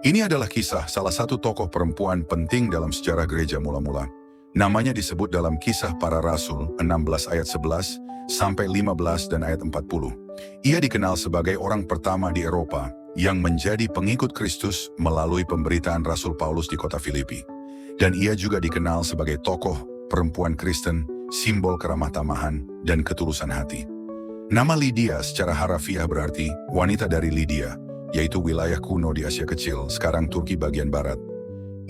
Ini adalah kisah salah satu tokoh perempuan penting dalam sejarah gereja mula-mula. Namanya disebut dalam Kisah Para Rasul 16 ayat 11 sampai 15 dan ayat 40. Ia dikenal sebagai orang pertama di Eropa yang menjadi pengikut Kristus melalui pemberitaan Rasul Paulus di kota Filipi. Dan ia juga dikenal sebagai tokoh perempuan Kristen, simbol keramah tamahan dan ketulusan hati. Nama Lydia secara harafiah berarti wanita dari Lydia, yaitu wilayah kuno di Asia Kecil, sekarang Turki bagian barat.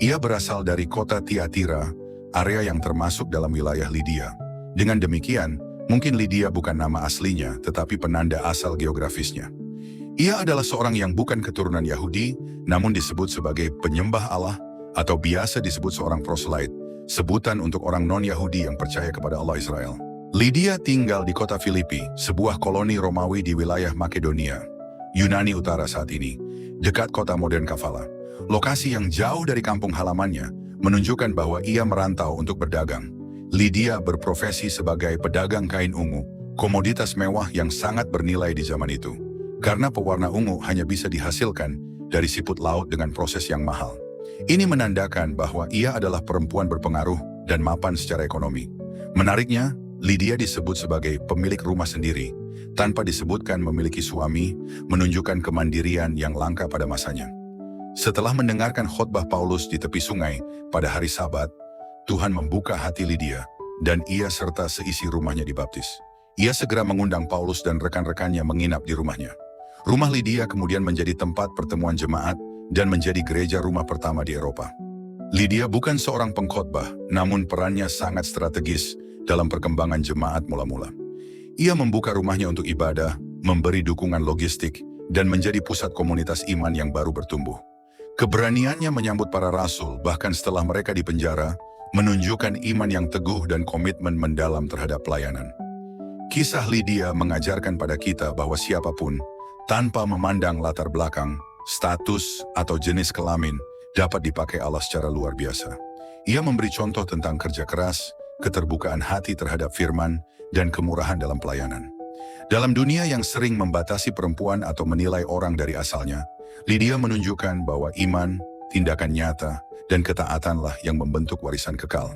Ia berasal dari kota Tiatira, area yang termasuk dalam wilayah Lydia. Dengan demikian, mungkin Lydia bukan nama aslinya, tetapi penanda asal geografisnya. Ia adalah seorang yang bukan keturunan Yahudi, namun disebut sebagai penyembah Allah, atau biasa disebut seorang proselyte, sebutan untuk orang non-Yahudi yang percaya kepada Allah Israel. Lydia tinggal di kota Filipi, sebuah koloni Romawi di wilayah Makedonia, Yunani Utara saat ini, dekat kota modern Kavala. Lokasi yang jauh dari kampung halamannya menunjukkan bahwa ia merantau untuk berdagang. Lydia berprofesi sebagai pedagang kain ungu, komoditas mewah yang sangat bernilai di zaman itu. Karena pewarna ungu hanya bisa dihasilkan dari siput laut dengan proses yang mahal. Ini menandakan bahwa ia adalah perempuan berpengaruh dan mapan secara ekonomi. Menariknya, Lydia disebut sebagai pemilik rumah sendiri, tanpa disebutkan memiliki suami, menunjukkan kemandirian yang langka pada masanya. Setelah mendengarkan khotbah Paulus di tepi sungai pada hari Sabat, Tuhan membuka hati Lydia, dan ia serta seisi rumahnya dibaptis. Ia segera mengundang Paulus dan rekan-rekannya menginap di rumahnya. Rumah Lydia kemudian menjadi tempat pertemuan jemaat dan menjadi gereja rumah pertama di Eropa. Lydia bukan seorang pengkhotbah, namun perannya sangat strategis dalam perkembangan jemaat mula-mula. Ia membuka rumahnya untuk ibadah, memberi dukungan logistik, dan menjadi pusat komunitas iman yang baru bertumbuh. Keberaniannya menyambut para rasul, bahkan setelah mereka dipenjara, menunjukkan iman yang teguh dan komitmen mendalam terhadap pelayanan. Kisah Lydia mengajarkan pada kita bahwa siapapun, tanpa memandang latar belakang, status, atau jenis kelamin, dapat dipakai Allah secara luar biasa. Ia memberi contoh tentang kerja keras, keterbukaan hati terhadap firman, dan kemurahan dalam pelayanan. Dalam dunia yang sering membatasi perempuan atau menilai orang dari asalnya, Lydia menunjukkan bahwa iman, tindakan nyata, dan ketaatanlah yang membentuk warisan kekal.